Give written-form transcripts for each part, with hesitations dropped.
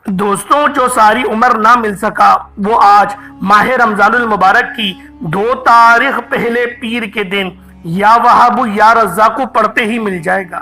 دوستوں، جو ساری عمر نہ مل سکا وہ آج ماہ رمضان المبارک کی 2 تاریخ پہلے پیر کے دن یا وہاب یا رزاق پڑھتے ہی مل جائے گا۔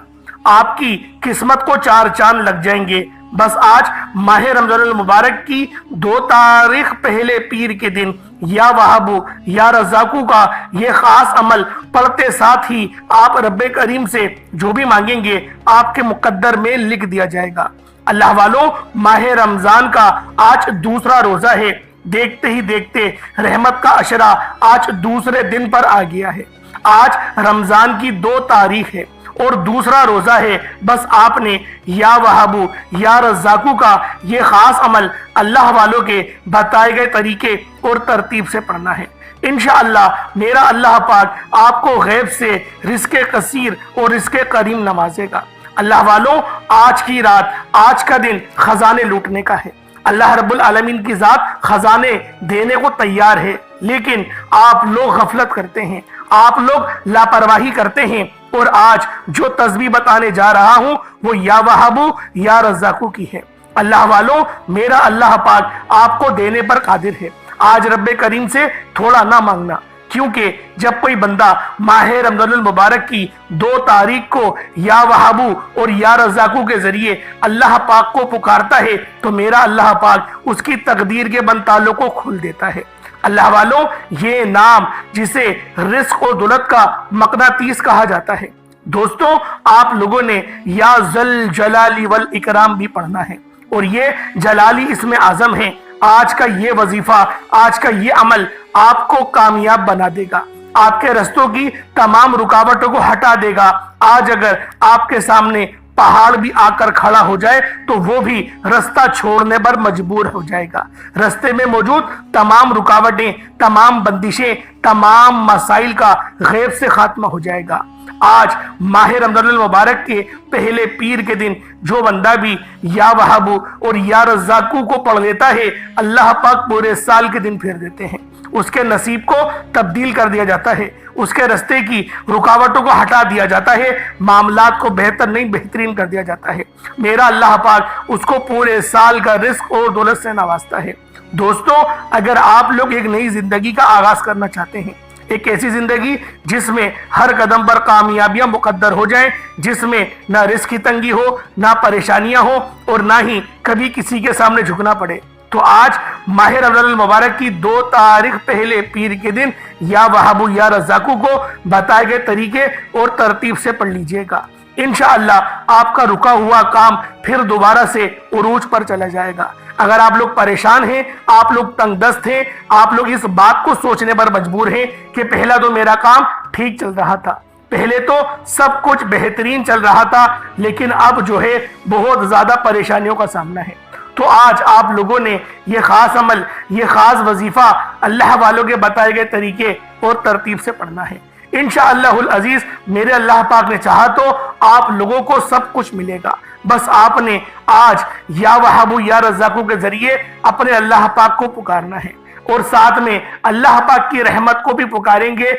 آپ کی قسمت کو 4 چاند لگ جائیں گے۔ بس آج ماہ رمضان المبارک کی 2 تاریخ پہلے پیر کے دن یا وہاب یا رزاق کا یہ خاص عمل پڑھتے ساتھ ہی آپ رب کریم سے جو بھی مانگیں گے آپ کے مقدر میں لکھ دیا جائے گا۔ اللہ والوں، ماہ رمضان کا آج دوسرا روزہ ہے۔ دیکھتے ہی دیکھتے رحمت کا عشرہ آج دوسرے دن پر آ گیا ہے۔ آج رمضان کی 2 تاریخ ہے اور دوسرا روزہ ہے۔ بس آپ نے یا وہاب یا رزاق کا یہ خاص عمل اللہ والوں کے بتائے گئے طریقے اور ترتیب سے پڑھنا ہے۔ انشاءاللہ میرا اللہ پاک آپ کو غیب سے رزق کثیر اور رزق کریم نوازے گا۔ اللہ والوں، آج کی رات، آج کا دن خزانے لوٹنے کا ہے۔ اللہ رب العالمین کی ذات خزانے دینے کو تیار ہے، لیکن آپ لوگ غفلت کرتے ہیں، آپ لوگ لاپرواہی کرتے ہیں، اور آج جو تسبیح بتانے جا رہا ہوں وہ یا وہاب یا رزاق کی ہے۔ اللہ والوں، میرا اللہ پاک آپ کو دینے پر قادر ہے۔ آج رب کریم سے تھوڑا نہ مانگنا، کیونکہ جب کوئی بندہ ماہ رمضان المبارک کی 2 تاریخ کو یا وہاب اور یا رزاق کے ذریعے اللہ پاک کو پکارتا ہے تو میرا اللہ پاک اس کی تقدیر کے بند تالوں کو کھول دیتا ہے۔ اللہ والوں، یہ نام جسے رزق و دولت کا مقناطیس کہا جاتا ہے۔ دوستوں، آپ لوگوں نے یا ذل جلال والاکرام بھی پڑھنا ہے، اور یہ جلالی اسم اعظم ہے۔ آج کا یہ وظیفہ، آج کا یہ عمل آپ کو کامیاب بنا دے گا، آپ کے رستوں کی تمام رکاوٹوں کو ہٹا دے گا۔ آج اگر آپ کے سامنے پہاڑ بھی آ کر کھڑا ہو جائے تو وہ بھی رستہ چھوڑنے پر مجبور ہو جائے گا۔ رستے میں موجود تمام رکاوٹیں، تمام بندشیں، تمام مسائل کا غیب سے خاتمہ ہو جائے گا۔ آج ماہ رمضان المبارک کے پہلے پیر کے دن جو بندہ بھی یا وہاب اور یا رزاق کو پڑھ لیتا ہے، اللہ پاک پورے سال کے دن پھیر دیتے ہیں۔ اس کے نصیب کو تبدیل کر دیا جاتا ہے، اس کے رستے کی رکاوٹوں کو ہٹا دیا جاتا ہے، معاملات کو بہتر نہیں بہترین کر دیا جاتا ہے۔ میرا اللہ پاک اس کو پورے سال کا رزق اور دولت سے نوازتا ہے۔ دوستوں، اگر آپ لوگ ایک نئی زندگی کا آغاز کرنا چاہتے ہیں، ایک ایسی زندگی جس میں ہر قدم پر کامیابیاں مقدر ہو جائیں، جس میں نہ رزق کی تنگی ہو، نہ پریشانیاں ہو، اور نہ ہی کبھی کسی کے سامنے جھکنا پڑے، تو آج ماہ رمضان المبارک کی 2 تاریخ پہلے پیر کے دن یا وہاب یا رزاق کو بتائے گئے طریقے اور ترتیب سے پڑھ لیجئے گا۔ انشاءاللہ آپ کا رکا ہوا کام پھر دوبارہ سے عروج پر چلا جائے گا۔ اگر آپ لوگ پریشان ہیں، آپ لوگ تنگ دست ہیں، آپ لوگ اس بات کو سوچنے پر مجبور ہیں کہ پہلا تو میرا کام ٹھیک چل رہا تھا، پہلے تو سب کچھ بہترین چل رہا تھا، لیکن اب جو ہے بہت زیادہ پریشانیوں کا سامنا ہے، تو آج آپ لوگوں نے یہ خاص عمل، یہ خاص وظیفہ اللہ والوں کے بتائے گئے طریقے اور ترتیب سے پڑھنا ہے۔ انشاءاللہ العزیز، میرے اللہ پاک نے چاہا تو آپ لوگوں کو سب کچھ ملے گا۔ بس آپ نے آج یا وہاب یا رزاق کے ذریعے اپنے اللہ پاک کو پکارنا ہے، اور ساتھ میں اللہ پاک کی رحمت کو بھی پکاریں گے،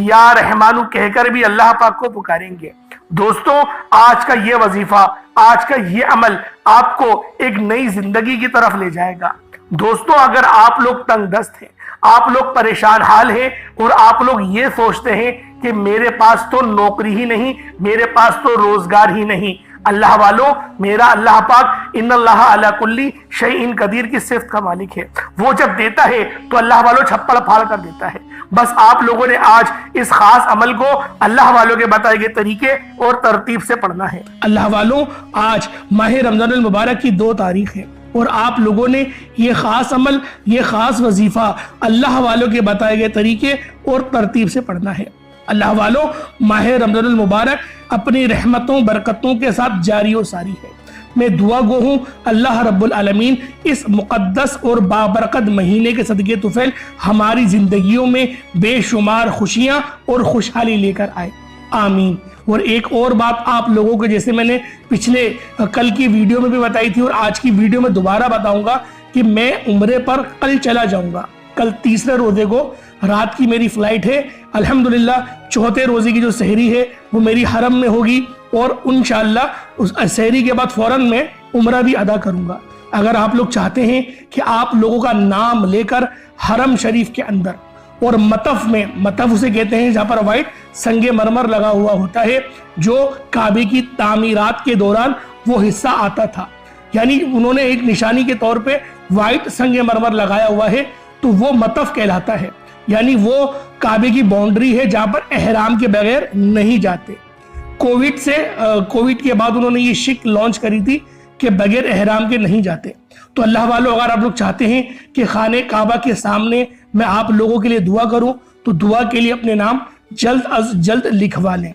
یا رحمانو کہہ کر بھی اللہ پاک کو پکاریں گے۔ دوستوں، آج کا یہ وظیفہ، آج کا یہ عمل آپ کو ایک نئی زندگی کی طرف لے جائے گا۔ دوستوں، اگر آپ لوگ تنگ دست ہیں، آپ لوگ پریشان حال ہیں، اور آپ لوگ یہ سوچتے ہیں کہ میرے پاس تو نوکری ہی نہیں، میرے پاس تو روزگار ہی نہیں، اللہ والوں، میرا اللہ پاک ان اللہ علی کل شیء قدیر کی صفت کا مالک ہے۔ وہ جب دیتا ہے تو اللہ والوں چھپڑ پھاڑ کر دیتا ہے۔ بس آپ لوگوں نے آج اس خاص عمل کو اللہ والوں کے بتائے گئے طریقے اور ترتیب سے پڑھنا ہے۔ اللہ والوں، آج ماہ رمضان المبارک کی 2 تاریخ ہے، اور آپ لوگوں نے یہ خاص عمل، یہ خاص وظیفہ اللہ والوں کے بتائے گئے طریقے اور ترتیب سے پڑھنا ہے۔ اللہ والوں، ماہ رمضان المبارک اپنی رحمتوں برکتوں کے ساتھ جاری و ساری ہے۔ میں دعا گو ہوں اللہ رب العالمین اس مقدس اور بابرکت مہینے کے صدقے طفیل ہماری زندگیوں میں بے شمار خوشیاں اور خوشحالی لے کر آئے، آمین۔ اور ایک اور بات آپ لوگوں کو، جیسے میں نے پچھلے کل کی ویڈیو میں بھی بتائی تھی اور آج کی ویڈیو میں دوبارہ بتاؤں گا، کہ میں عمرے پر کل چلا جاؤں گا۔ کل تیسرے روزے کو رات کی میری فلائٹ ہے، الحمدللہ چوتھے روزے کی جو سحری ہے وہ میری حرم میں ہوگی، اور انشاءاللہ اس سحری کے بعد فوراً میں عمرہ بھی ادا کروں گا۔ اگر آپ لوگ چاہتے ہیں کہ آپ لوگوں کا نام لے کر حرم شریف کے اندر اور مطف میں، مطف اسے کہتے ہیں جہاں پر وائٹ سنگ مرمر لگا ہوا ہوتا ہے، جو کعبے کی تعمیرات کے دوران وہ حصہ آتا تھا، یعنی انہوں نے ایک نشانی کے طور پہ وائٹ سنگ مرمر لگایا ہوا ہے، تو وہ مطف کہلاتا ہے، یعنی وہ کعبے کی باؤنڈری ہے جہاں پر احرام کے بغیر نہیں جاتے۔ کووڈ کے بعد انہوں نے یہ شک لانچ کری تھی کہ بغیر احرام کے نہیں جاتے۔ تو اللہ والوں، اگر آپ لوگ چاہتے ہیں کہ خانہ کعبہ کے سامنے میں آپ لوگوں کے لیے دعا کروں تو دعا کے لیے اپنے نام جلد از جلد لکھوا لیں،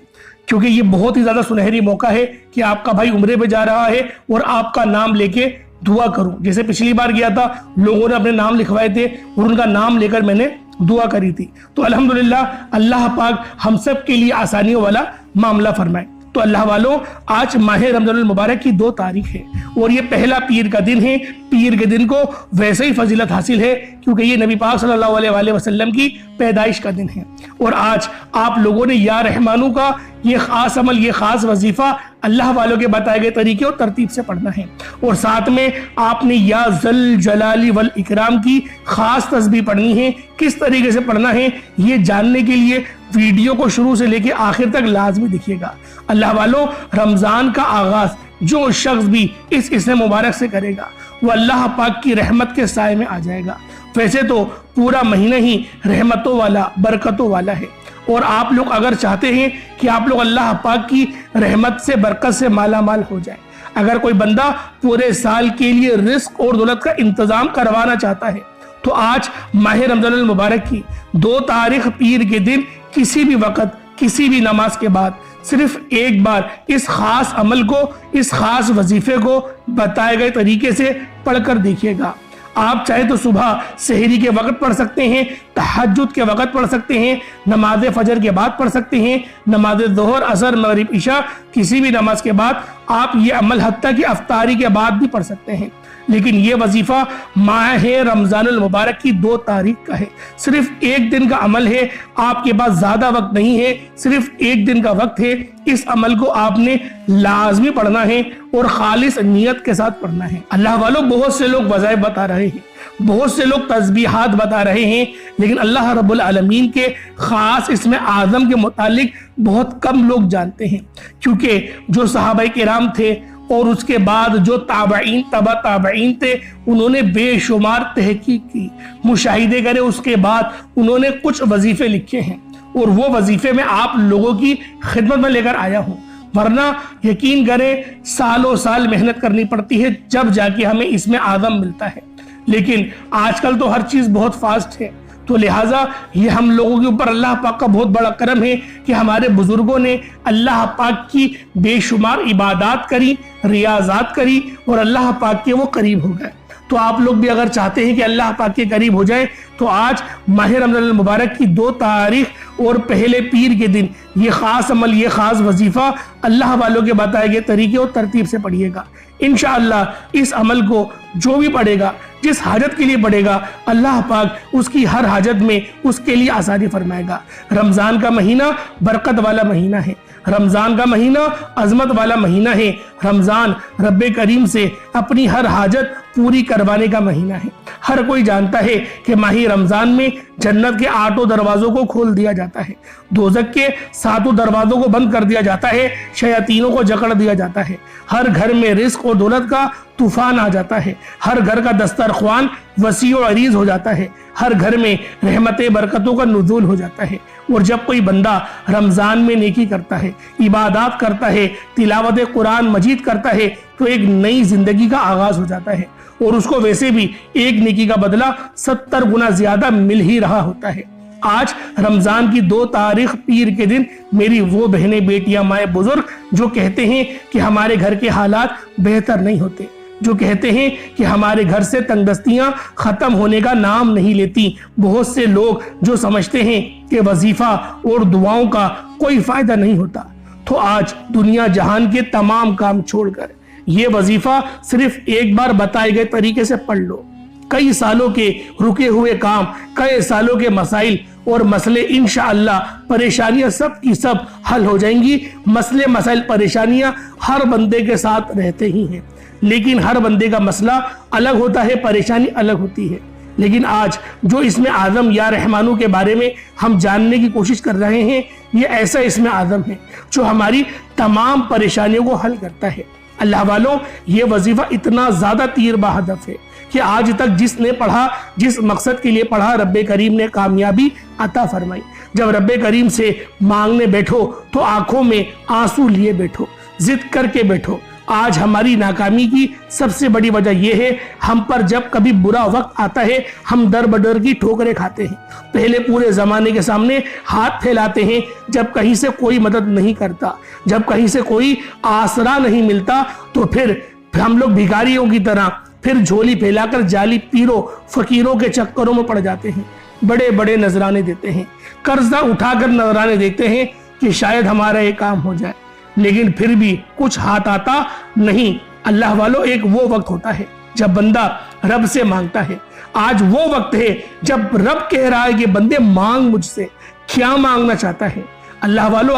کیونکہ یہ بہت ہی زیادہ سنہری موقع ہے کہ آپ کا بھائی عمرے پہ جا رہا ہے اور آپ کا نام لے کے دعا کروں۔ جیسے پچھلی بار گیا تھا، لوگوں نے اپنے نام لکھوائے تھے اور ان کا نام لے کر میں نے دعا کری تھی۔ تو الحمدللہ اللہ پاک ہم سب کے لیے آسانیوں والا معاملہ فرمائے۔ تو اللہ والوں، آج ماہ رمضان المبارک کی 2 تاریخ ہے اور یہ پہلا پیر کا دن ہے۔ پیر کے دن کو ویسے ہی فضیلت حاصل ہے کیونکہ یہ نبی پاک صلی اللہ علیہ وآلہ وسلم کی پیدائش کا دن ہے، اور آج آپ لوگوں نے یا رحمانو کا یہ خاص عمل، یہ خاص وظیفہ اللہ والوں کے بتائے گئے طریقے اور ترتیب سے پڑھنا ہے، اور ساتھ میں آپ نے یا ذل جلال والاکرام کی خاص تسبیح پڑھنی ہے۔ کس طریقے سے پڑھنا ہے یہ جاننے کے لیے ویڈیو کو شروع سے لے کے آخر تک لازمی دیکھیے گا۔ اللہ والوں، رمضان کا آغاز جو شخص بھی اس اسم مبارک سے کرے گا وہ اللہ پاک کی رحمت کے سائے میں آ جائے گا۔ ویسے تو پورا مہینہ ہی رحمتوں والا، برکتوں والا ہے، اور آپ لوگ اگر چاہتے ہیں کہ آپ لوگ اللہ پاک کی رحمت سے، برکت سے مالا مال ہو جائیں، اگر کوئی بندہ پورے سال کے لیے رزق اور دولت کا انتظام کروانا چاہتا ہے، تو آج ماہ رمضان المبارک کی 2 تاریخ پیر کے دن کسی بھی وقت، کسی بھی نماز کے بعد صرف ایک بار اس خاص عمل کو، اس خاص وظیفے کو بتائے گئے طریقے سے پڑھ کر دیکھیے گا۔ آپ چاہے تو صبح سحری کے وقت پڑھ سکتے ہیں، تہجد کے وقت پڑھ سکتے ہیں، نماز فجر کے بعد پڑھ سکتے ہیں، نماز ظہر، عصر، مغرب، عشاء، کسی بھی نماز کے بعد آپ یہ عمل حتیٰ کہ افطاری کے بعد بھی پڑھ سکتے ہیں۔ لیکن یہ وظیفہ ماہ رمضان المبارک کی 2 تاریخ کا ہے، صرف ایک دن کا عمل ہے، آپ کے پاس زیادہ وقت نہیں ہے، صرف ایک دن کا وقت ہے۔ اس عمل کو آپ نے لازمی پڑھنا ہے اور خالص نیت کے ساتھ پڑھنا ہے۔ اللہ والوں، بہت سے لوگ وظائف بتا رہے ہیں، بہت سے لوگ تسبیحات بتا رہے ہیں، لیکن اللہ رب العالمین کے خاص اسم اعظم کے متعلق بہت کم لوگ جانتے ہیں، کیونکہ جو صحابہ کرام تھے اور اس کے بعد جو تابعین، تبع تابعین تھے، انہوں نے بے شمار تحقیق کی، مشاہدے کرے، اس کے بعد انہوں نے کچھ وظیفے لکھے ہیں، اور وہ وظیفے میں آپ لوگوں کی خدمت میں لے کر آیا ہوں، ورنہ یقین کریں سالوں سال محنت کرنی پڑتی ہے جب جا کے ہمیں اسم اعظم ملتا ہے۔ لیکن آج کل تو ہر چیز بہت فاسٹ ہے، تو لہٰذا یہ ہم لوگوں کے اوپر اللہ پاک کا بہت بڑا کرم ہے کہ ہمارے بزرگوں نے اللہ پاک کی بے شمار عبادات کری، ریاضات کری، اور اللہ پاک کے وہ قریب ہو گئے۔ تو آپ لوگ بھی اگر چاہتے ہیں کہ اللہ پاک کے قریب ہو جائیں تو آج ماہ رمضان المبارک کی 2 تاریخ اور پہلے پیر کے دن یہ خاص عمل، یہ خاص وظیفہ اللہ والوں کے بتائے گئے طریقے اور ترتیب سے پڑھیے گا۔ انشاءاللہ اس عمل کو جو بھی پڑھے گا، جس حاجت کے لیے پڑھے گا، اللہ پاک اس کی ہر حاجت میں اس کے لیے آسانی فرمائے گا۔ رمضان کا مہینہ برکت والا مہینہ ہے، رمضان کا مہینہ عظمت والا مہینہ ہے، رمضان رب کریم سے اپنی ہر حاجت پوری کروانے کا مہینہ ہے۔ ہر کوئی جانتا ہے کہ ماہ رمضان میں جنت کے 8 دروازوں کو کھول دیا جاتا ہے، دوزخ کے 7 دروازوں کو بند کر دیا جاتا ہے، شیاطینوں کو جکڑ دیا جاتا ہے، ہر گھر میں رزق اور دولت کا طوفان آ جاتا ہے، ہر گھر کا دسترخوان وسیع و عریض ہو جاتا ہے، ہر گھر میں رحمت برکتوں کا نزول ہو جاتا ہے۔ اور جب کوئی بندہ رمضان میں نیکی کرتا ہے، عبادات کرتا ہے، تلاوت قرآن مجید کرتا ہے، تو ایک نئی زندگی کا آغاز ہو جاتا ہے، اور اس کو ویسے بھی ایک نیکی کا بدلہ 70 گنا زیادہ مل ہی رہا ہوتا ہے۔ آج رمضان کی 2 تاریخ پیر کے دن میری وہ بہنیں، بیٹیاں، مائیں، بزرگ جو کہتے ہیں کہ ہمارے گھر کے حالات بہتر نہیں ہوتے، جو کہتے ہیں کہ ہمارے گھر سے تنگ دستیاں ختم ہونے کا نام نہیں لیتی، بہت سے لوگ جو سمجھتے ہیں کہ وظیفہ اور دعاؤں کا کوئی فائدہ نہیں ہوتا، تو آج دنیا جہان کے تمام کام چھوڑ کر یہ وظیفہ صرف ایک بار بتائے گئے طریقے سے پڑھ لو۔ کئی سالوں کے رکے ہوئے کام، کئی سالوں کے مسائل اور مسئلے انشاءاللہ، پریشانیاں سب کی سب حل ہو جائیں گی۔ مسئلے، مسائل، پریشانیاں ہر بندے کے ساتھ رہتے ہی ہیں، لیکن ہر بندے کا مسئلہ الگ ہوتا ہے، پریشانی الگ ہوتی ہے۔ لیکن آج جو اسم اعظم یا رحمانو کے بارے میں ہم جاننے کی کوشش کر رہے ہیں، یہ ایسا اسم اعظم ہے جو ہماری تمام پریشانیوں کو حل کرتا ہے۔ اللہ والوں، یہ وظیفہ اتنا زیادہ تیر بہدف ہے کہ آج تک جس نے پڑھا، جس مقصد کے لیے پڑھا، رب کریم نے کامیابی عطا فرمائی۔ جب رب کریم سے مانگنے بیٹھو تو آنکھوں میں آنسو لیے بیٹھو، ضد کر کے بیٹھو۔ آج ہماری ناکامی کی سب سے بڑی وجہ یہ ہے، ہم پر جب کبھی برا وقت آتا ہے ہم در بدر کی ٹھوکریں کھاتے ہیں، پہلے پورے زمانے کے سامنے ہاتھ پھیلاتے ہیں، جب کہیں سے کوئی مدد نہیں کرتا، جب کہیں سے کوئی آسرا نہیں ملتا تو پھر ہم لوگ بھکاریوں کی طرح پھر جھولی پھیلا کر جعلی پیروں فقیروں کے چکروں میں پڑ جاتے ہیں، بڑے بڑے نذرانے دیتے ہیں، قرضہ اٹھا کر نذرانے دیتے ہیں کہ شاید ہمارا یہ کام ہو جائے، لیکن پھر بھی کچھ ہاتھ آتا نہیں۔ اللہ والوں، ایک وہ وقت ہوتا ہے جب بندہ رب سے مانگتا ہے، آج وہ وقت ہے جب رب کہہ رہا ہے کہ بندے مانگ مجھ سے، کیا مانگنا چاہتا ہے؟ اللہ والوں،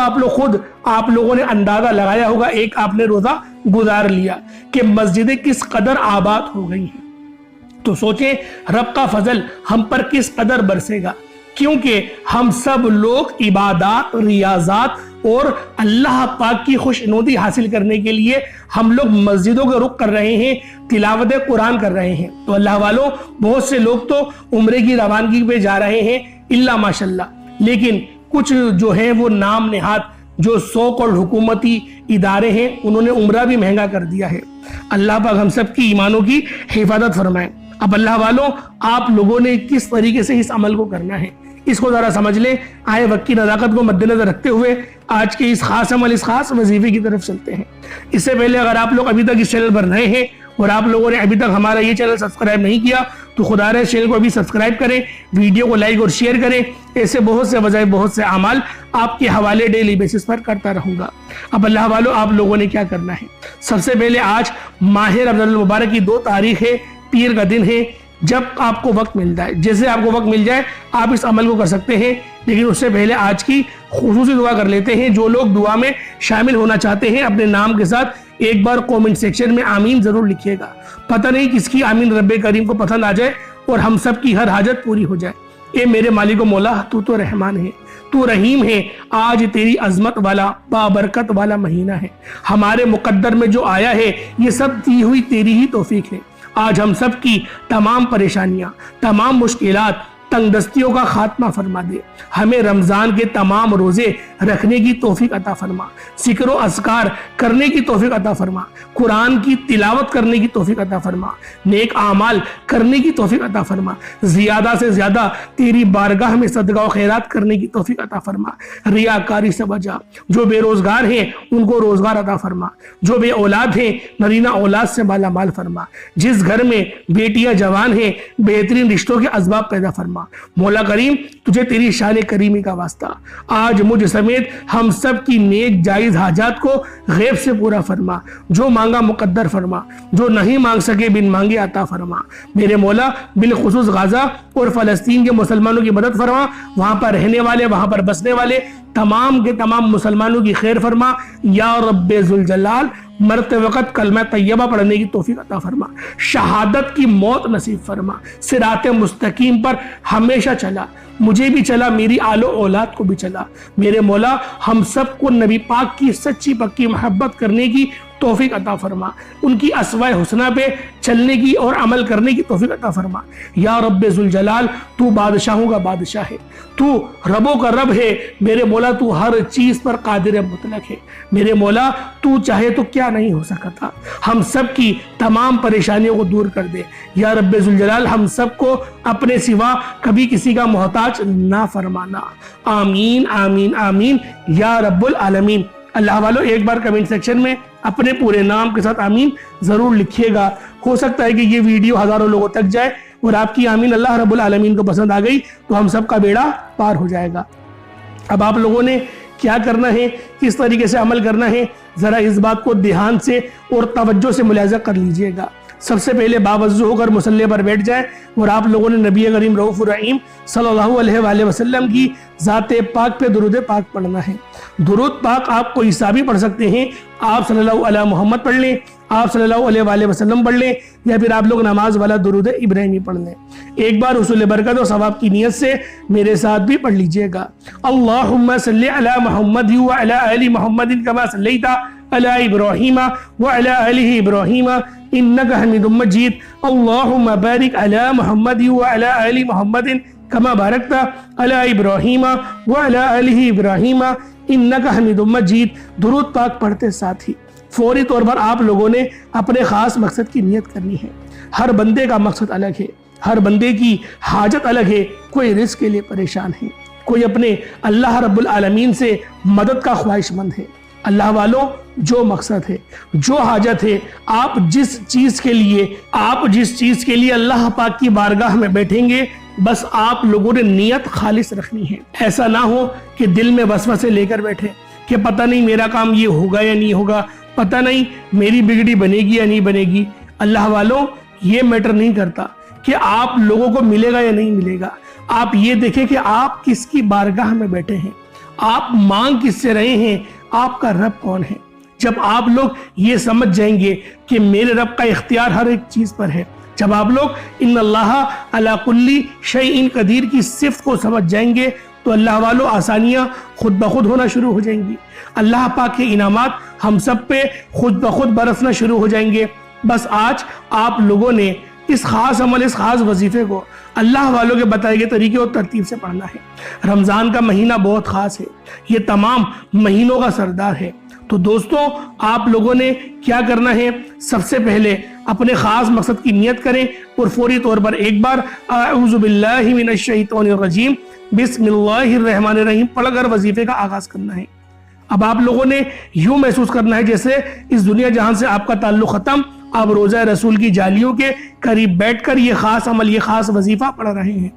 آپ لوگوں نے اندازہ لگایا ہوگا، ایک آپ نے روزہ گزار لیا کہ مسجدیں کس قدر آباد ہو گئی ہیں، تو سوچیں رب کا فضل ہم پر کس قدر برسے گا، کیونکہ ہم سب لوگ عبادات، ریاضات اور اللہ پاک کی خوشنودی حاصل کرنے کے لیے ہم لوگ مسجدوں کے رخ کر رہے ہیں، تلاوت قرآن کر رہے ہیں۔ تو اللہ والوں، بہت سے لوگ تو عمرے کی روانگی پہ جا رہے ہیں الا ماشاءاللہ، لیکن کچھ جو ہیں وہ نام نہاد جو سو کروڑ حکومتی ادارے ہیں، انہوں نے عمرہ بھی مہنگا کر دیا ہے۔ اللہ پاک ہم سب کی ایمانوں کی حفاظت فرمائے۔ اب اللہ والوں، آپ لوگوں نے کس طریقے سے اس عمل کو کرنا ہے، اس کو ذرا سمجھ لیں۔ آئے وقت کی نزاکت کو مد نظر رکھتے ہوئے آج کے اس خاص عمل، اس خاص وظیفے کی طرف چلتے ہیں۔ اس سے پہلے اگر آپ لوگ ابھی تک اس چینل پر نئے ہیں اور آپ لوگوں نے ابھی تک ہمارا یہ چینل سبسکرائب نہیں کیا تو خدا رے چینل کو ابھی سبسکرائب کریں، ویڈیو کو لائک اور شیئر کریں۔ ایسے بہت سے وظائف، بہت سے اعمال آپ کے حوالے ڈیلی بیسس پر کرتا رہوں گا۔ اب اللہ والوں، آپ لوگوں نے کیا کرنا ہے؟ سب سے پہلے آج ماہ رمضان المبارک کی 2 تاریخ ہے، پیر کا دن ہے۔ جب آپ کو وقت مل جائے، جیسے آپ کو وقت مل جائے آپ اس عمل کو کر سکتے ہیں، لیکن اس سے پہلے آج کی خصوصی دعا کر لیتے ہیں۔ جو لوگ دعا میں شامل ہونا چاہتے ہیں اپنے نام کے ساتھ ایک بار کومنٹ سیکشن میں آمین ضرور لکھیے گا۔ پتہ نہیں کس کی آمین رب کریم کو پسند آ جائے اور ہم سب کی ہر حاجت پوری ہو جائے۔ اے میرے مالک و مولا، تو رحمان ہے، تو رحیم ہے۔ آج تیری عظمت والا بابرکت والا مہینہ ہے، ہمارے مقدر میں جو آیا ہے یہ سب دی ہوئی تیری ہی توفیق ہے۔ آج ہم سب کی تمام پریشانیاں، تمام مشکلات، تنگ دستیوں کا خاتمہ فرما دے۔ ہمیں رمضان کے تمام روزے رکھنے کی توفیق عطا فرما، ذکر و اذکار کرنے کی توفیق عطا فرما، قرآن کی تلاوت کرنے کی توفیق عطا فرما، نیک اعمال کرنے کی توفیق عطا فرما، زیادہ سے زیادہ تیری بارگاہ میں صدقہ و خیرات کرنے کی توفیق عطا فرما، ریاکاری سے بچا۔ جو بے روزگار ہیں ان کو روزگار عطا فرما، جو بے اولاد ہیں نرینہ اولاد سے مالا مال فرما، جس گھر میں بیٹیاں جوان ہیں بہترین رشتوں کے اسباب پیدا فرما۔ مولا کریم، تجھے تیری شان کریمی کا واسطہ آج مجھ سمیت ہم سب کی نیک جائز حاجات کو غیب سے پورا فرما، جو مانگا مقدر فرما، جو نہیں مانگ سکے بن مانگے عطا فرما۔ میرے مولا، بالخصوص غزہ اور فلسطین کے مسلمانوں کی مدد فرما، وہاں پر رہنے والے، وہاں پر بسنے والے تمام کے تمام مسلمانوں کی خیر فرما۔ یا رب ذوالجلال، مرتے وقت کلمہ طیبہ پڑھنے کی توفیق عطا فرما، شہادت کی موت نصیب فرما، صراط مستقیم پر ہمیشہ چلا، مجھے بھی چلا، میری آل و اولاد کو بھی چلا۔ میرے مولا، ہم سب کو نبی پاک کی سچی پکی محبت کرنے کی توفیق عطا فرما، ان کی اسوائے حسنہ پہ چلنے کی اور عمل کرنے کی توفیق عطا فرما۔ یا رب ذوالجلال، تو بادشاہوں کا بادشاہ ہے، تو ربوں کا رب ہے۔ میرے مولا، تو ہر چیز پر قادر مطلق ہے۔ میرے مولا، تو چاہے تو کیا نہیں ہو سکتا، ہم سب کی تمام پریشانیوں کو دور کر دے۔ یا رب ذوالجلال، ہم سب کو اپنے سوا کبھی کسی کا محتاج نہ فرمانا۔ آمین آمین آمین یا رب العالمین۔ اللہ والوں، ایک بار کمنٹ سیکشن میں اپنے پورے نام کے ساتھ آمین ضرور لکھیے گا۔ ہو سکتا ہے کہ یہ ویڈیو ہزاروں لوگوں تک جائے اور آپ کی آمین اللہ رب العالمین کو پسند آ گئی تو ہم سب کا بیڑا پار ہو جائے گا۔ اب آپ لوگوں نے کیا کرنا ہے، کس طریقے سے عمل کرنا ہے، ذرا اس بات کو دھیان سے اور توجہ سے ملاحظہ کر لیجئے گا۔ سب سے پہلے باوضو ہو کر مصلی پر بیٹھ جائیں اور آپ لوگوں نے نبی کریم رؤوف الرحیم صلی اللہ علیہ وآلہ وسلم کی ذات پاک پہ درود پاک پڑھنا ہے۔ درود پاک آپ کوئی سا بھی پڑھ سکتے ہیں، آپ صلی اللہ علیہ محمد پڑھ لیں، آپ صلی اللہ علیہ وآلہ وسلم پڑھ لیں یا پھر آپ لوگ نماز والا درود ابراہیمی پڑھ لیں۔ ایک بار حصول برکت و ثواب کی نیت سے میرے ساتھ بھی پڑھ لیجئے گا۔ اللہم صلی علی محمد وعلی آل محمد کما صلیت علی ابراہیم وعلی آل ابراہیم انک حمید مجید۔ اللہم بارک علی محمد وعلی آل محمد کما بارکت علی ابراہیم وعلی آل ابراہیم انک حمید مجید۔ درود پاک پڑھتے ساتھ ہی فوری طور پر آپ لوگوں نے اپنے خاص مقصد کی نیت کرنی ہے۔ ہر بندے کا مقصد الگ ہے، ہر بندے کی حاجت الگ ہے۔ کوئی رزق کے لیے پریشان ہے، کوئی اپنے اللہ رب العالمین سے مدد کا خواہش مند ہے۔ اللہ والوں، جو مقصد ہے، جو حاجت ہے، آپ جس چیز کے لیے اللہ پاک کی بارگاہ میں بیٹھیں گے، بس آپ لوگوں نے نیت خالص رکھنی ہے۔ ایسا نہ ہو کہ دل میں وسوسے لے کر بیٹھے کہ پتہ نہیں میرا کام یہ ہوگا یا نہیں ہوگا، پتہ نہیں میری بگڑی بنے گی یا نہیں بنے گی۔ اللہ والوں، یہ میٹر نہیں کرتا کہ آپ لوگوں کو ملے گا یا نہیں ملے گا۔ آپ یہ دیکھیں کہ آپ کس کی بارگاہ میں بیٹھے ہیں، آپ مانگ کس سے رہے ہیں، آپ کا رب کون ہے۔ جب آپ لوگ یہ سمجھ جائیں گے کہ میرے رب کا اختیار ہر ایک چیز پر ہے، جب آپ لوگ ان اللہ علی کل شیء قدیر کی صفت کو سمجھ جائیں گے، تو اللہ والوں آسانیاں خود بخود ہونا شروع ہو جائیں گی۔ اللہ پاک کے انعامات ہم سب پہ خود بخود برسنا شروع ہو جائیں گے۔ بس آج آپ لوگوں نے اس خاص عمل، اس خاص وظیفے کو اللہ والوں کے بتائے گئے طریقے اور ترتیب سے پڑھنا ہے۔ رمضان کا مہینہ بہت خاص ہے، یہ تمام مہینوں کا سردار ہے۔ تو دوستوں، آپ لوگوں نے کیا کرنا ہے؟ سب سے پہلے اپنے خاص مقصد کی نیت کریں اور فوری طور پر ایک بار اعوذ باللہ من الشیطان الرجیم بسم اللہ الرحمن الرحیم پڑھ کر وظیفے کا آغاز کرنا ہے۔ اب آپ لوگوں نے یوں محسوس کرنا ہے جیسے اس دنیا جہان سے آپ کا تعلق ختم، آپ روضہ رسول کی جالیوں کے قریب بیٹھ کر یہ خاص عمل، یہ خاص وظیفہ پڑھ رہے ہیں۔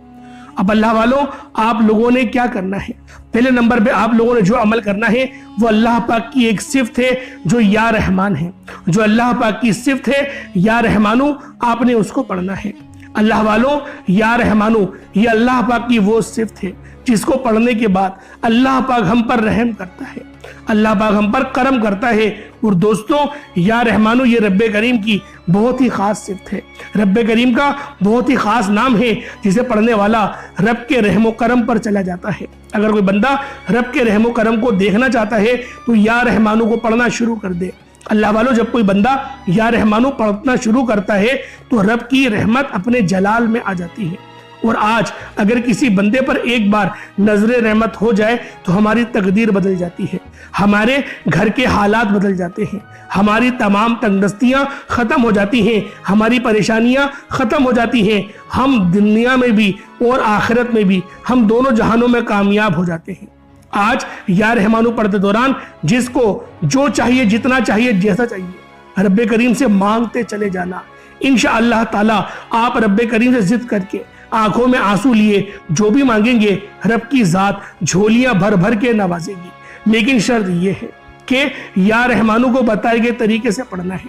اب اللہ والوں، آپ لوگوں نے کیا کرنا ہے؟ پہلے نمبر پہ آپ لوگوں نے جو عمل کرنا ہے وہ اللہ پاک کی ایک صفت ہے جو یا رحمان ہے۔ جو اللہ پاک کی صفت ہے یا رحمانو، آپ نے اس کو پڑھنا ہے۔ اللہ والوں، یا رحمانو یہ اللہ پاک کی وہ صفت ہے جس کو پڑھنے کے بعد اللہ پاک ہم پر رحم کرتا ہے، اللہ پاک ہم پر کرم کرتا ہے۔ اور دوستوں، یا رحمانو یہ رب کریم کی بہت ہی خاص صفت ہے، رب کریم کا بہت ہی خاص نام ہے جسے پڑھنے والا رب کے رحم و کرم پر چلا جاتا ہے۔ اگر کوئی بندہ رب کے رحم و کرم کو دیکھنا چاہتا ہے تو یا رحمانو کو پڑھنا شروع کر دے۔ اللہ والوں، جب کوئی بندہ یا رحمانو پڑھنا شروع کرتا ہے تو رب کی رحمت اپنے جلال میں آ جاتی ہے۔ اور آج اگر کسی بندے پر ایک بار نظر رحمت ہو جائے تو ہماری تقدیر بدل جاتی ہے، ہمارے گھر کے حالات بدل جاتے ہیں، ہماری تمام تنگدستیاں ختم ہو جاتی ہیں، ہماری پریشانیاں ختم ہو جاتی ہیں، ہم دنیا میں بھی اور آخرت میں بھی، ہم دونوں جہانوں میں کامیاب ہو جاتے ہیں۔ آج یا رحمانو پڑھتے دوران جس کو جو چاہیے، جتنا چاہیے، جیسا چاہیے، رب کریم سے مانگتے چلے جانا۔ انشاءاللہ تعالی آپ رب کریم سے ضد کر کے، آنکھوں میں آنسو لیے جو بھی مانگیں گے، رب کی ذات جھولیاں بھر بھر کے نوازے گی۔ لیکن شرط یہ ہے کہ یا رحمانو کو بتائے گئے طریقے سے پڑھنا ہے۔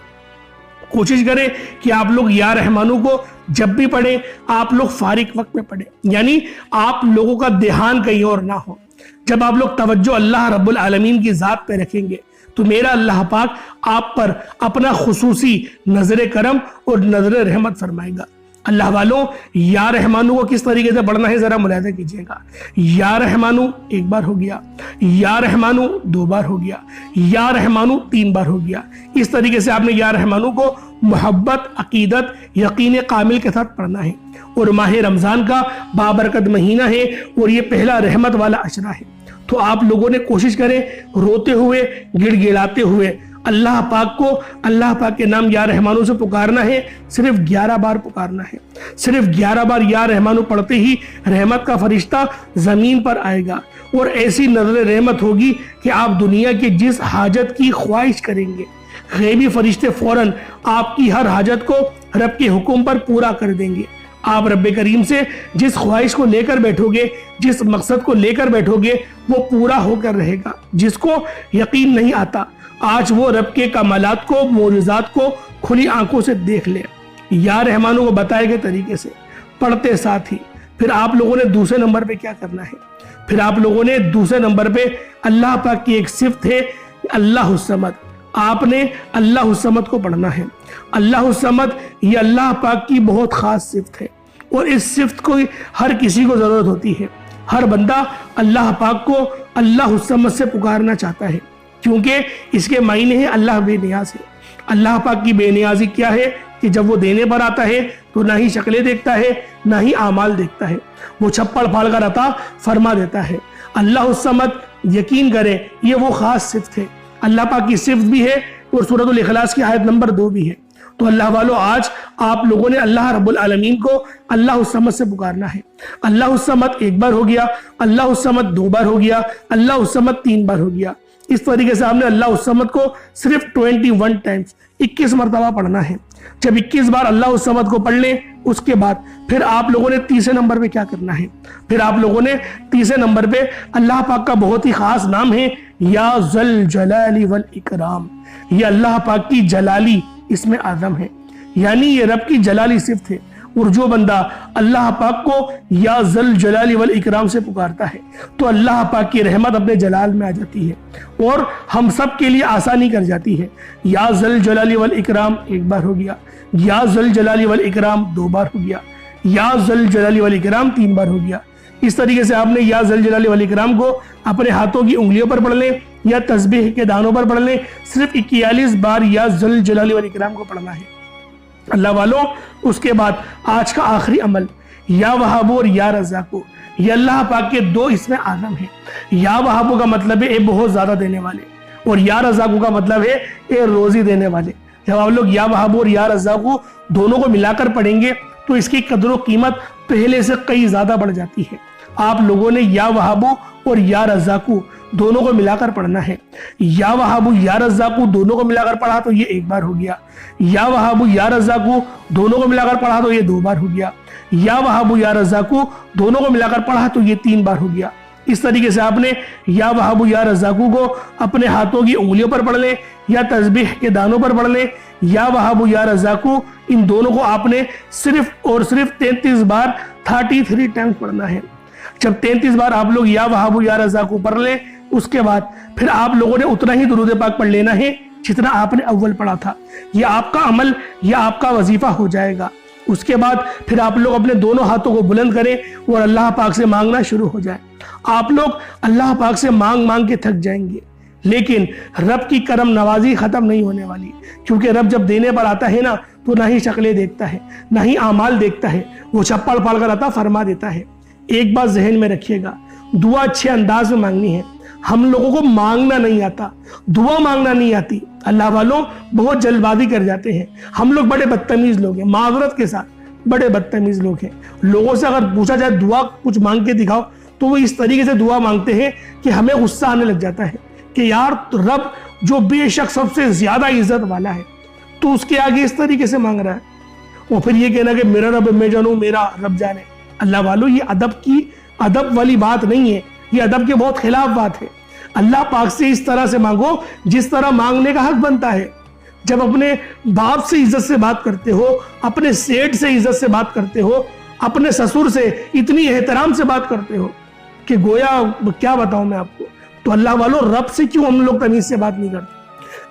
کوشش کریں کہ آپ لوگ یا رحمانو کو جب بھی پڑھیں، آپ لوگ فارغ وقت میں پڑھیں، یعنی آپ لوگوں کا دھیان کہیں اور نہ ہو۔ جب آپ لوگ توجہ اللہ رب العالمین کی ذات پہ رکھیں گے تو میرا اللہ پاک آپ پر اپنا خصوصی نظر کرم اور نظر رحمت فرمائے گا۔ اللہ والوں، یا رحمانو کو کس طریقے سے پڑھنا ہے ذرا ملاحظہ کیجئے گا۔ یا رحمانو ایک بار ہو گیا، یا رحمانو دو بار ہو گیا، یا رحمانو تین بار ہو گیا۔ اس طریقے سے آپ نے یا رحمانو کو محبت، عقیدت، یقین کامل کے ساتھ پڑھنا ہے۔ اور ماہ رمضان کا بابرکت مہینہ ہے اور یہ پہلا رحمت والا عشرہ ہے، تو آپ لوگوں نے کوشش کریں روتے ہوئے، گڑ گڑاتے ہوئے اللہ پاک کو، اللہ پاک کے نام یا رحمانو سے پکارنا ہے۔ صرف 11 بار پکارنا ہے، صرف 11 بار یا رحمانو پڑھتے ہی رحمت کا فرشتہ زمین پر آئے گا اور ایسی نظر رحمت ہوگی کہ آپ دنیا کی جس حاجت کی خواہش کریں گے، غیبی فرشتے فوراً آپ کی ہر حاجت کو رب کے حکم پر پورا کر دیں گے۔ آپ رب کریم سے جس خواہش کو لے کر بیٹھو گے، جس مقصد کو لے کر بیٹھو گے، وہ پورا ہو کر رہے گا۔ جس کو یقین نہیں آتا، آج وہ رب کے کمالات کو، معجزات کو کھلی آنکھوں سے دیکھ لے۔ یا رحمانو کو بتائے گئے طریقے سے پڑھتے ساتھ ہی پھر آپ لوگوں نے دوسرے نمبر پہ کیا کرنا ہے؟ پھر آپ لوگوں نے دوسرے نمبر پہ اللہ پاک کی ایک صفت ہے اللہ الصمد، آپ نے اللہ الصمد کو پڑھنا ہے۔ اللہ الصمد یہ اللہ پاک کی بہت خاص صفت ہے، اور اس صفت کو ہر کسی کو ضرورت ہوتی ہے۔ ہر بندہ اللہ پاک کو اللہ الصمد سے پکارنا چاہتا ہے، کیونکہ اس کے معنی ہے اللہ بے نیاز ہے۔ اللہ پاک کی بے نیازی کیا ہے کہ جب وہ دینے پر آتا ہے تو نہ ہی شکلیں دیکھتا ہے نہ ہی اعمال دیکھتا ہے، وہ چھپڑ پھاڑ کر عطا فرما دیتا ہے۔ اللہ الصمد یقین کریں یہ وہ خاص صفت ہے، اللہ پاک کی صفت بھی ہے اور سورۃ الاخلاص کی آیت نمبر 2 بھی ہے۔ تو اللہ والو آج آپ لوگوں نے اللہ رب العالمین کو اللہ الصمد سے پکارنا ہے۔ اللہ الصمد ایک بار ہو گیا، اللہ الصمد 2 بار ہو گیا، اللہ الصمد 3 بار ہو گیا۔ اس طریقے سے آپ نے اللہ الصمد کو صرف 21 ٹائمز 21 مرتبہ پڑھنا ہے۔ جب 21 بار اللہ الصمد کو پڑھ لیں اس کے بعد پھر آپ لوگوں نے تیسرے نمبر پہ کیا کرنا ہے؟ پھر آپ لوگوں نے تیسرے نمبر پہ اللہ پاک کا بہت ہی خاص نام ہے یا ذل جلال والاکرام۔ یہ اللہ پاک کی جلالی اسم اعظم ہے، یعنی یہ رب کی جلالی صفت ہے، اور جو بندہ اللہ پاک کو یا ذل جلال والاکرام سے پکارتا ہے تو اللہ پاک کی رحمت اپنے جلال میں آ جاتی ہے اور ہم سب کے لیے آسانی کر جاتی ہے۔ یا ذل جلال والاکرام 1 بار ہو گیا، یا ذل جلال والاکرام 2 بار ہو گیا، یا ذل جلال والاکرام 3 بار ہو گیا۔ اس طریقے سے آپ نے یا ذل جلال والاکرام کو اپنے ہاتھوں کی انگلیوں پر پڑھ لیں یا تسبیح کے دانوں پر پڑھ لیں، صرف 41 بار یا ذل جلال والاکرام کو پڑھنا ہے۔ اللہ والوں اس کے بعد آج کا آخری عمل یا وہابو اور یا رزاقو، یہ اللہ پاک کے 2 اسم اعظم ہیں۔ یا وہابو کا مطلب ہے اے بہت زیادہ دینے والے، اور یا رزاقو کا مطلب ہے اے روزی دینے والے۔ جب آپ لوگ یا وہابو اور یا رزاقو دونوں کو ملا کر پڑھیں گے تو اس کی قدر و قیمت پہلے سے کئی زیادہ بڑھ جاتی ہے۔ آپ لوگوں نے یا وہابو اور یا رزاقو دونوں کو ملا کر پڑھنا ہے۔ یا وہابو یا رزاقو دونوں کو ملا کر پڑھا تو یہ 1 بار ہو گیا، یا وہابو یا رزاقو دونوں کو ملا کر پڑھا تو یہ 2 بار ہو گیا، یا وہابو یا رزاقو دونوں کو ملا کر پڑھا تو یہ 3 بار ہو گیا۔ اس طریقے سے آپ نے یا وہابو یا رزاقو کو اپنے ہاتھوں کی انگلیوں پر پڑھ لیں یا تسبیح کے دانوں پر پڑھ لیں۔ یا وہابو یا رزاقو ان دونوں کو آپ نے صرف اور صرف 33 بار 33 ٹائمز پڑھنا ہے۔ جب 33 بار آپ لوگ یا وہابو یا رزاقو پڑھ لیں اس کے بعد پھر آپ لوگوں نے اتنا ہی درود پاک پڑھ لینا ہے جتنا آپ نے اول پڑھا تھا۔ یہ آپ کا عمل یا آپ کا وظیفہ ہو جائے گا۔ اس کے بعد پھر آپ لوگ اپنے دونوں ہاتھوں کو بلند کریں اور اللہ پاک سے مانگنا شروع ہو جائے۔ آپ لوگ اللہ پاک سے مانگ مانگ کے تھک جائیں گے، لیکن رب کی کرم نوازی ختم نہیں ہونے والی، کیونکہ رب جب دینے پر آتا ہے نا تو نہ ہی شکلیں دیکھتا ہے نہ ہی اعمال دیکھتا ہے، وہ چھپڑ پھاڑ کر عطا فرما دیتا ہے۔ ایک بات ذہن میں رکھیے گا، دعا اچھے انداز میں مانگنی ہے۔ ہم لوگوں کو مانگنا نہیں آتا، دعا مانگنا نہیں آتی۔ اللہ والوں بہت جلد بازی کر جاتے ہیں، ہم لوگ بڑے بدتمیز لوگ ہیں، معذرت کے ساتھ بڑے بدتمیز لوگ ہیں۔ لوگوں سے اگر پوچھا جائے دعا کچھ مانگ کے دکھاؤ تو وہ اس طریقے سے دعا مانگتے ہیں کہ ہمیں غصہ آنے لگ جاتا ہے کہ یار رب جو بے شک سب سے زیادہ عزت والا ہے تو اس کے آگے اس طریقے سے مانگ رہا ہے، اور پھر یہ کہنا کہ میرا رب میں جانوں میرا رب جانے۔ اللہ والوں یہ ادب والی بات نہیں ہے، یہ ادب کے بہت خلاف بات ہے۔ اللہ پاک سے اس طرح سے مانگو جس طرح مانگنے کا حق بنتا ہے۔ جب اپنے باپ سے عزت سے بات کرتے ہو، اپنے سیٹ سے عزت سے بات کرتے ہو، اپنے سسر سے اتنی احترام سے بات کرتے ہو کہ گویا کیا بتاؤں میں آپ کو، تو اللہ والوں رب سے کیوں ہم لوگ تمیز سے بات نہیں کرتے؟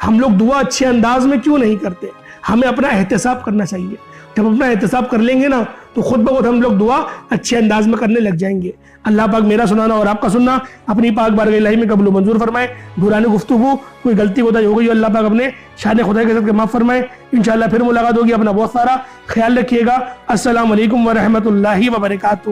ہم لوگ دعا اچھے انداز میں کیوں نہیں کرتے؟ ہمیں اپنا احتساب کرنا چاہیے۔ جب اپنا احتساب کر لیں گے نا تو خود بخود ہم لوگ دعا اچھے انداز میں کرنے لگ جائیں گے۔ اللہ پاک میرا سنانا اور آپ کا سننا اپنی پاک بارگاہ الہی میں قبول و منظور فرمائے۔ دوران گفتگو کوئی غلطی کوتاہی ہو گئی اللہ پاک اپنے شان خدا کے ساتھ معاف فرمائے۔ انشاءاللہ پھر ملاقات ہوگی۔ اپنا بہت سارا خیال رکھیے گا۔ السلام علیکم ورحمۃ اللہ وبرکاتہ۔